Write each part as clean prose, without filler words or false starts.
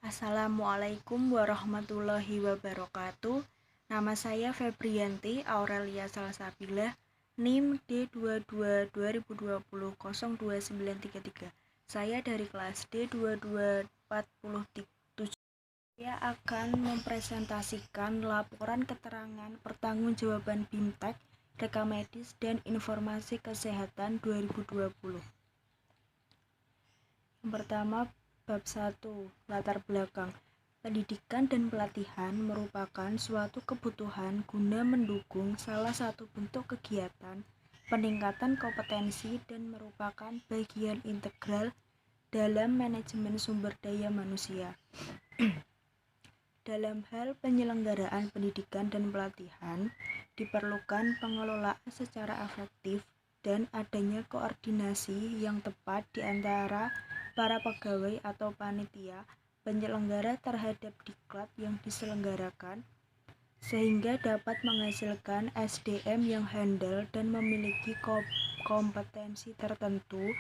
Assalamualaikum warahmatullahi wabarakatuh. Nama saya Febrianti Aurelia Salsabila, NIM D22 2020 02933. Saya dari kelas D2247. Saya akan mempresentasikan laporan keterangan pertanggungjawaban BIMTEK, rekam medis dan informasi kesehatan 2020. Yang pertama, bab 1, latar belakang. Pendidikan dan pelatihan merupakan suatu kebutuhan guna mendukung salah satu bentuk kegiatan peningkatan kompetensi dan merupakan bagian integral dalam manajemen sumber daya manusia. Dalam hal penyelenggaraan pendidikan dan pelatihan, diperlukan pengelolaan secara efektif dan adanya koordinasi yang tepat di antara para pegawai atau panitia penyelenggara terhadap diklat yang diselenggarakan, sehingga dapat menghasilkan SDM yang handal dan memiliki kompetensi tertentu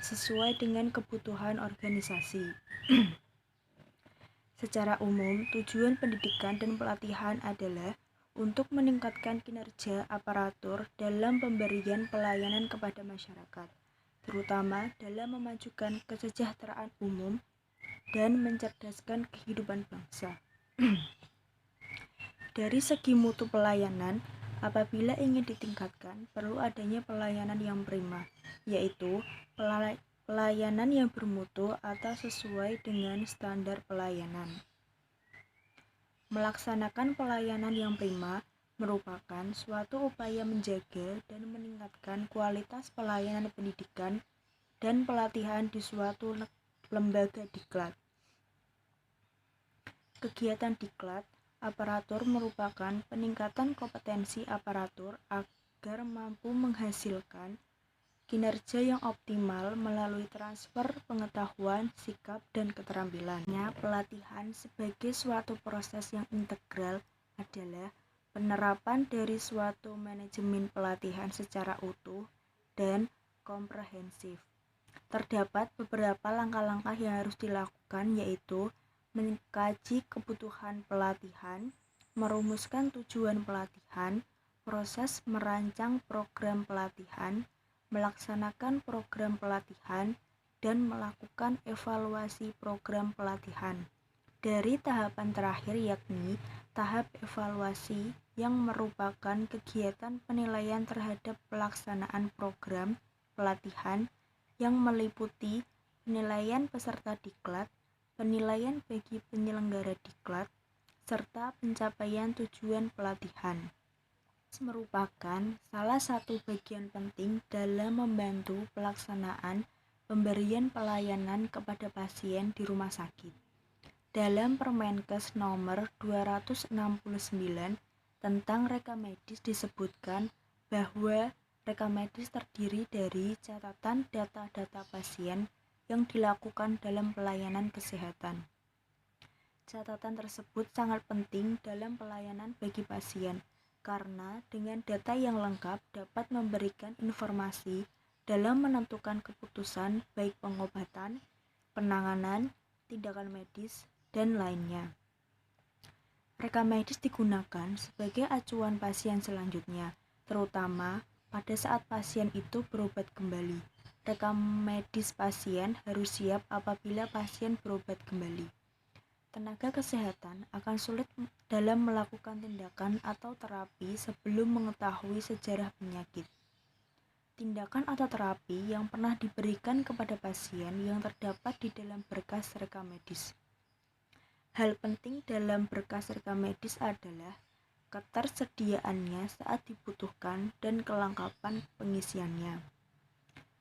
sesuai dengan kebutuhan organisasi. Secara umum, tujuan pendidikan dan pelatihan adalah untuk meningkatkan kinerja aparatur dalam pemberian pelayanan kepada masyarakat, terutama dalam memajukan kesejahteraan umum dan mencerdaskan kehidupan bangsa. Dari segi mutu pelayanan, apabila ingin ditingkatkan, perlu adanya pelayanan yang prima, yaitu pelayanan yang bermutu atau sesuai dengan standar pelayanan. Melaksanakan pelayanan yang prima merupakan suatu upaya menjaga dan meningkatkan kualitas pelayanan pendidikan dan pelatihan di suatu lembaga diklat. Kegiatan diklat aparatur merupakan peningkatan kompetensi aparatur agar mampu menghasilkan kinerja yang optimal melalui transfer pengetahuan, sikap, dan keterampilannya. Pelatihan sebagai suatu proses yang integral adalah penerapan dari suatu manajemen pelatihan secara utuh dan komprehensif. Terdapat beberapa langkah-langkah yang harus dilakukan, yaitu mengkaji kebutuhan pelatihan, merumuskan tujuan pelatihan, proses merancang program pelatihan, melaksanakan program pelatihan, dan melakukan evaluasi program pelatihan. Dari tahapan terakhir yakni tahap evaluasi yang merupakan kegiatan penilaian terhadap pelaksanaan program pelatihan yang meliputi penilaian peserta diklat, penilaian bagi penyelenggara diklat, serta pencapaian tujuan pelatihan. Merupakan salah satu bagian penting dalam membantu pelaksanaan pemberian pelayanan kepada pasien di rumah sakit. Dalam Permenkes nomor 269 tentang rekam medis disebutkan bahwa rekam medis terdiri dari catatan data-data pasien yang dilakukan dalam pelayanan kesehatan. Catatan tersebut sangat penting dalam pelayanan bagi pasien, karena dengan data yang lengkap dapat memberikan informasi dalam menentukan keputusan baik pengobatan, penanganan, tindakan medis, dan lainnya. Rekam medis digunakan sebagai acuan pasien selanjutnya, terutama pada saat pasien itu berobat kembali. Rekam medis pasien harus siap apabila pasien berobat kembali. Tenaga kesehatan akan sulit dalam melakukan tindakan atau terapi sebelum mengetahui sejarah penyakit. Tindakan atau terapi yang pernah diberikan kepada pasien yang terdapat di dalam berkas rekam medis. Hal penting dalam berkas rekam medis adalah ketersediaannya saat dibutuhkan dan kelengkapan pengisiannya.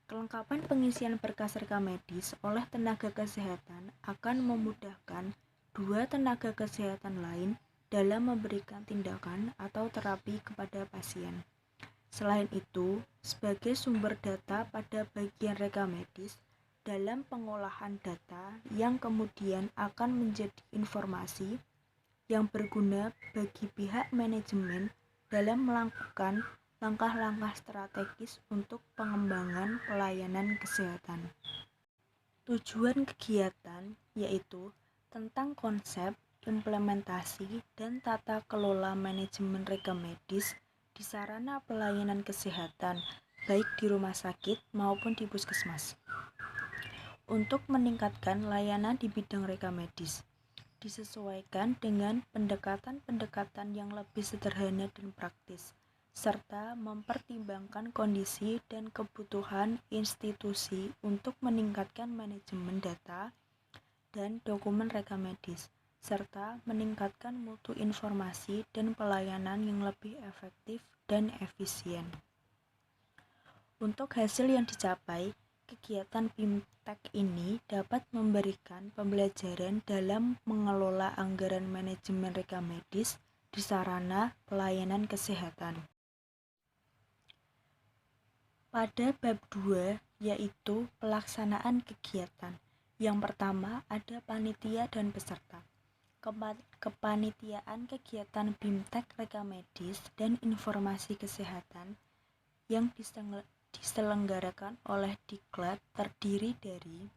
Kelengkapan pengisian berkas rekam medis oleh tenaga kesehatan akan memudahkan dua tenaga kesehatan lain dalam memberikan tindakan atau terapi kepada pasien. Selain itu, sebagai sumber data pada bagian rekam medis dalam pengolahan data yang kemudian akan menjadi informasi yang berguna bagi pihak manajemen dalam melakukan langkah-langkah strategis untuk pengembangan pelayanan kesehatan. Tujuan kegiatan yaitu tentang konsep, implementasi, dan tata kelola manajemen rekam medis di sarana pelayanan kesehatan, baik di rumah sakit maupun di puskesmas. Untuk meningkatkan layanan di bidang rekam medis, disesuaikan dengan pendekatan-pendekatan yang lebih sederhana dan praktis, serta mempertimbangkan kondisi dan kebutuhan institusi untuk meningkatkan manajemen data dan dokumen rekam medis, serta meningkatkan mutu informasi dan pelayanan yang lebih efektif dan efisien. Untuk hasil yang dicapai, kegiatan BIMTEK ini dapat memberikan pembelajaran dalam mengelola anggaran manajemen rekam medis di sarana pelayanan kesehatan. Pada bab 2, yaitu pelaksanaan kegiatan. Yang pertama ada panitia dan peserta. Kepanitiaan kegiatan BIMTEK rekam medis dan informasi kesehatan yang diselenggarakan oleh Diklat terdiri dari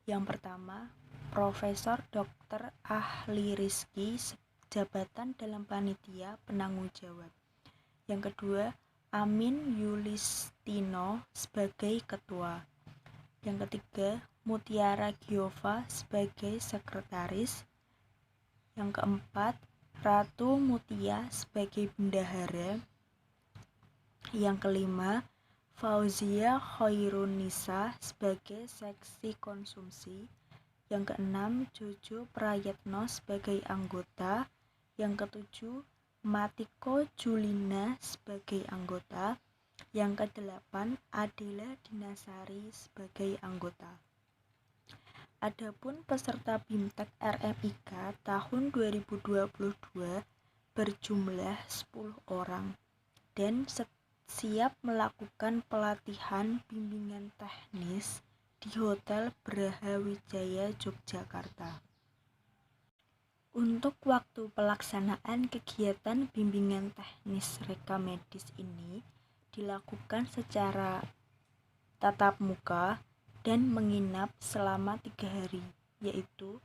yang pertama, Profesor Dr. Ahli Rizky jabatan dalam panitia penanggung jawab. Yang kedua, Amin Yulistino sebagai ketua. Yang ketiga, Mutiara Giova sebagai sekretaris. Yang keempat, Ratu Mutia sebagai bendahara. Yang kelima, Fauzia Khairunisa sebagai seksi konsumsi. Yang keenam, Jojo Prayetno sebagai anggota. Yang ketujuh, Matiko Julina sebagai anggota. Yang kedelapan, Adela Dinasari sebagai anggota. Adapun peserta BIMTEK RMIK tahun 2022 berjumlah 10 orang dan siap melakukan pelatihan bimbingan teknis di Hotel Braha Wijaya Yogyakarta. Untuk waktu pelaksanaan kegiatan bimbingan teknis rekam medis ini dilakukan secara tatap muka dan menginap selama 3 hari, yaitu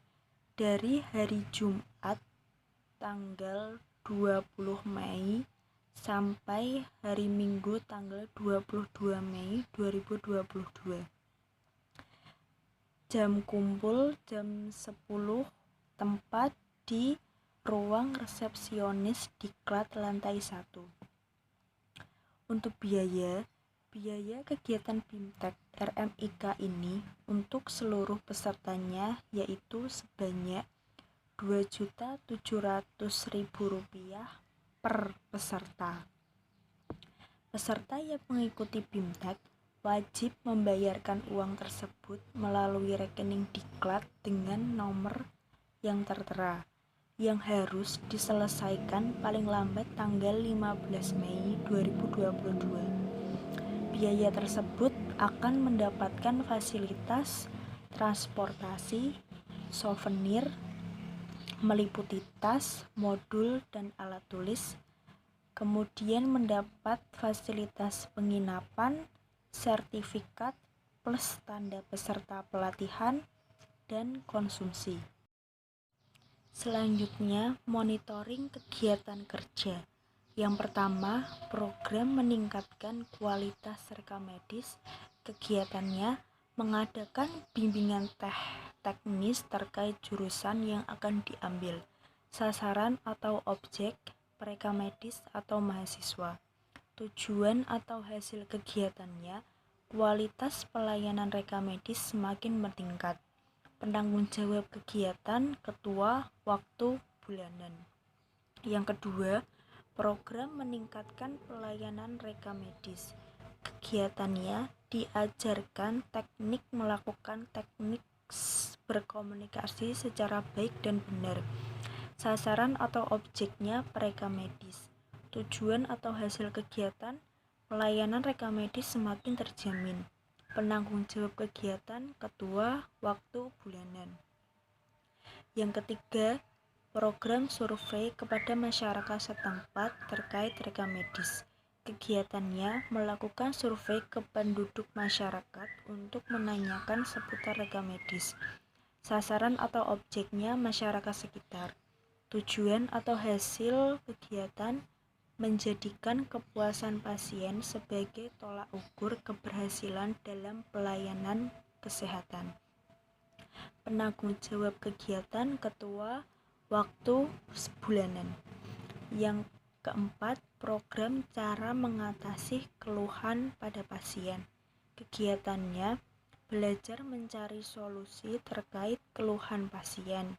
dari hari Jumat tanggal 20 Mei sampai hari Minggu tanggal 22 Mei 2022. Jam kumpul jam 10, tempat di ruang resepsionis Diklat lantai 1. Untuk biaya kegiatan BIMTEK RMIK ini untuk seluruh pesertanya yaitu sebanyak Rp2.700.000 per peserta. Peserta yang mengikuti BIMTEK wajib membayarkan uang tersebut melalui rekening Diklat dengan nomor yang tertera, yang harus diselesaikan paling lambat tanggal 15 Mei 2022. Biaya tersebut akan mendapatkan fasilitas transportasi, souvenir, meliputi tas, modul, dan alat tulis, kemudian mendapat fasilitas penginapan, sertifikat, plus tanda peserta pelatihan, dan konsumsi. Selanjutnya, monitoring kegiatan kerja. Yang pertama, program meningkatkan kualitas rekam medis. Kegiatannya mengadakan bimbingan teknis terkait jurusan yang akan diambil, sasaran atau objek, perekam medis atau mahasiswa. Tujuan atau hasil kegiatannya, kualitas pelayanan rekam medis semakin meningkat. Penanggung jawab kegiatan, ketua, waktu, bulanan. Yang kedua, program meningkatkan pelayanan rekam medis. Kegiatannya diajarkan teknik melakukan teknik berkomunikasi secara baik dan benar. Sasaran atau objeknya perekam medis. Tujuan atau hasil kegiatan, pelayanan rekam medis semakin terjamin. Penanggung jawab kegiatan, ketua, waktu, bulanan. Yang ketiga, program survei kepada masyarakat setempat terkait rekam medis. Kegiatannya melakukan survei ke penduduk masyarakat untuk menanyakan seputar rekam medis. Sasaran atau objeknya masyarakat sekitar. Tujuan atau hasil kegiatan menjadikan kepuasan pasien sebagai tolak ukur keberhasilan dalam pelayanan kesehatan. Penanggung jawab kegiatan ketua waktu sebulanan. Yang keempat, program cara mengatasi keluhan pada pasien. Kegiatannya belajar mencari solusi terkait keluhan pasien.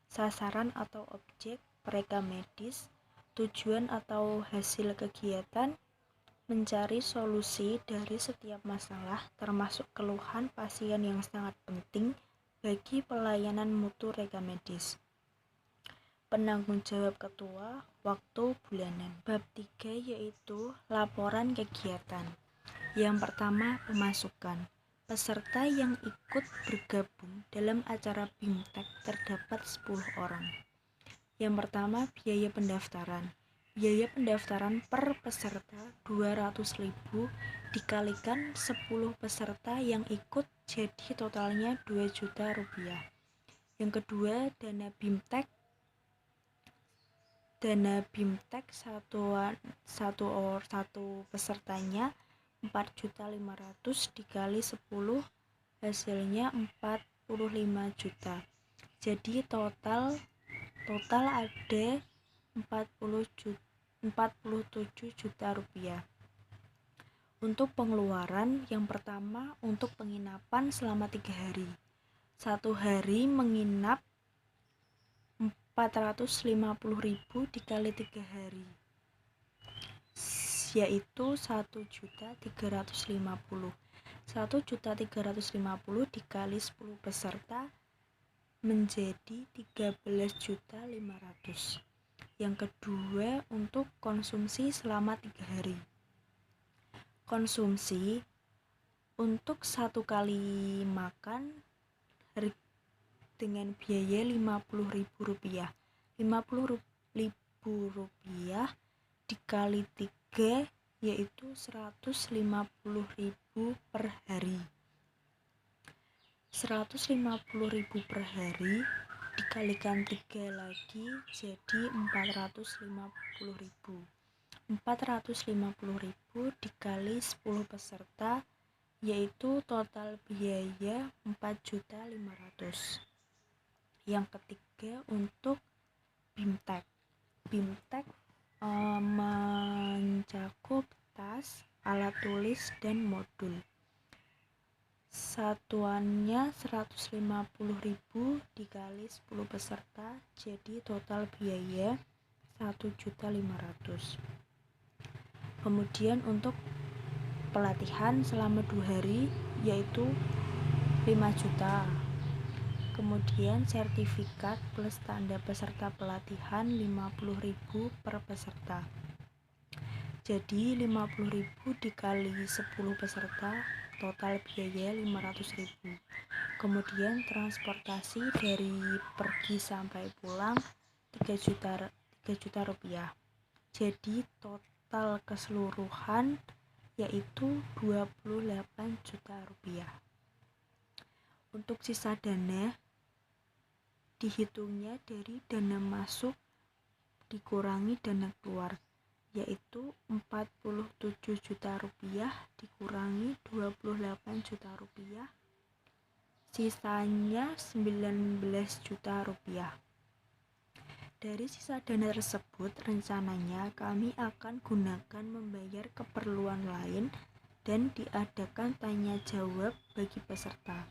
Sasaran atau objek pereka medis. Tujuan atau hasil kegiatan mencari solusi dari setiap masalah termasuk keluhan pasien yang sangat penting bagi pelayanan mutu reka medis. Penanggung jawab ketua waktu bulanan. Bab 3 yaitu laporan kegiatan. Yang pertama, pemasukan. Peserta yang ikut bergabung dalam acara BIMTEK terdapat 10 orang. Yang pertama, biaya pendaftaran. Biaya pendaftaran per peserta 200.000 dikalikan 10 peserta yang ikut jadi totalnya 2 juta rupiah. Yang kedua, dana BIMTEK satu pesertanya 4.500.000 dikali 10 hasilnya 45 juta. Jadi total ada 47 juta rupiah. Untuk pengeluaran, yang pertama untuk penginapan selama 3 hari. 1 hari menginap 450.000 dikali 3 hari, yaitu 1.350.000. 1.350.000 dikali 10 peserta menjadi 13.500.000. Yang kedua, untuk konsumsi selama 3 hari. Konsumsi untuk 1 kali makan dengan biaya Rp50.000. Rp50.000 dikali 3 yaitu Rp150.000 per hari. Rp150.000 per hari dikalikan 3 lagi jadi Rp450.000. Rp450.000 dikali 10 peserta yaitu total biaya Rp4.500.000. Yang ketiga, untuk BIMTEK. BIMTEK mencakup tas, alat tulis, dan modul. Satuannya Rp150.000 dikali 10 peserta jadi total biaya Rp1.500.000. Kemudian untuk pelatihan selama 2 hari yaitu 5 juta. Kemudian sertifikat plus tanda peserta pelatihan 50.000 per peserta. Jadi 50.000 dikali 10 peserta total biaya 500.000. Kemudian transportasi dari pergi sampai pulang 3 juta rupiah. Jadi total keseluruhan yaitu 28 juta rupiah. Untuk sisa dana dihitungnya dari dana masuk dikurangi dana keluar, yaitu 47 juta rupiah dikurangi 28 juta rupiah, sisanya 19 juta rupiah. Dari sisa dana tersebut rencananya kami akan gunakan membayar keperluan lain dan diadakan tanya jawab bagi peserta.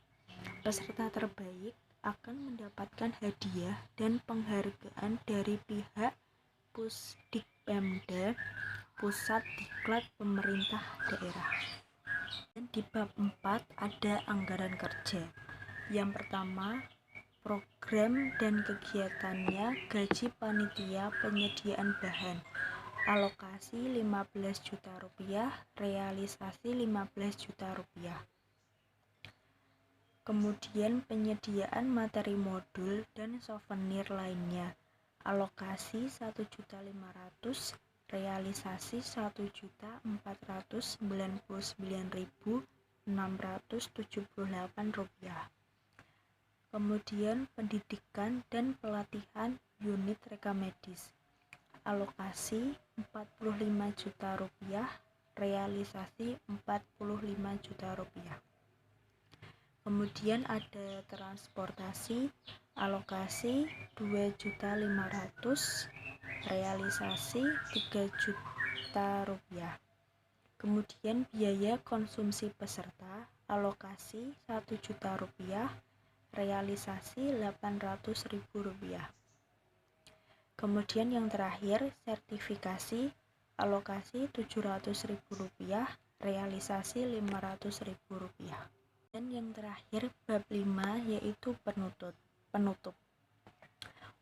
Peserta terbaik akan mendapatkan hadiah dan penghargaan dari pihak Pusdikpemda, Pusat Diklat Pemerintah Daerah. Dan di bab 4 ada anggaran kerja. Yang pertama, program dan kegiatannya gaji panitia penyediaan bahan. Alokasi 15 juta rupiah, realisasi 15 juta rupiah. Kemudian penyediaan materi modul dan souvenir lainnya. Alokasi 1.500.000, realisasi 1.499.678 rupiah. Kemudian pendidikan dan pelatihan unit rekamedis. Alokasi Rp45 juta, realisasi Rp45 juta. Kemudian ada transportasi, alokasi Rp2.500.000, realisasi Rp3 juta. Kemudian biaya konsumsi peserta, alokasi Rp1 juta, realisasi Rp800.000. Kemudian yang terakhir sertifikasi, alokasi Rp700.000, realisasi Rp500.000. Dan yang terakhir bab 5 yaitu penutup.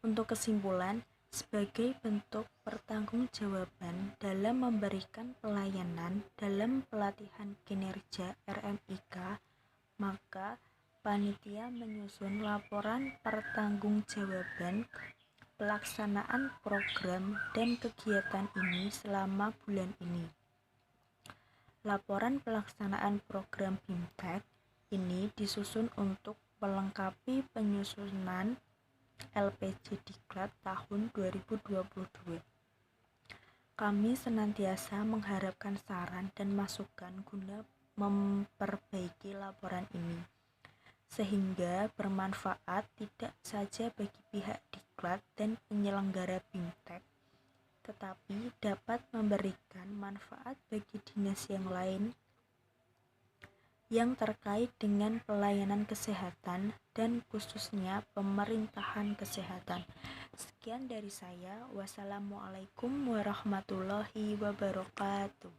Untuk kesimpulan, sebagai bentuk pertanggungjawaban dalam memberikan pelayanan dalam pelatihan kinerja RMIK, maka panitia menyusun laporan pertanggungjawaban pelaksanaan program dan kegiatan ini selama bulan ini. Laporan pelaksanaan program BIMTEK ini disusun untuk melengkapi penyusunan LPJ Diklat tahun 2022. Kami senantiasa mengharapkan saran dan masukan guna memperbaiki laporan ini, sehingga bermanfaat tidak saja bagi pihak Diklat dan penyelenggara BIMTEK, tetapi dapat memberikan manfaat bagi dinas yang lain yang terkait dengan pelayanan kesehatan dan khususnya pemerintahan kesehatan. Sekian dari saya. Wassalamualaikum warahmatullahi wabarakatuh.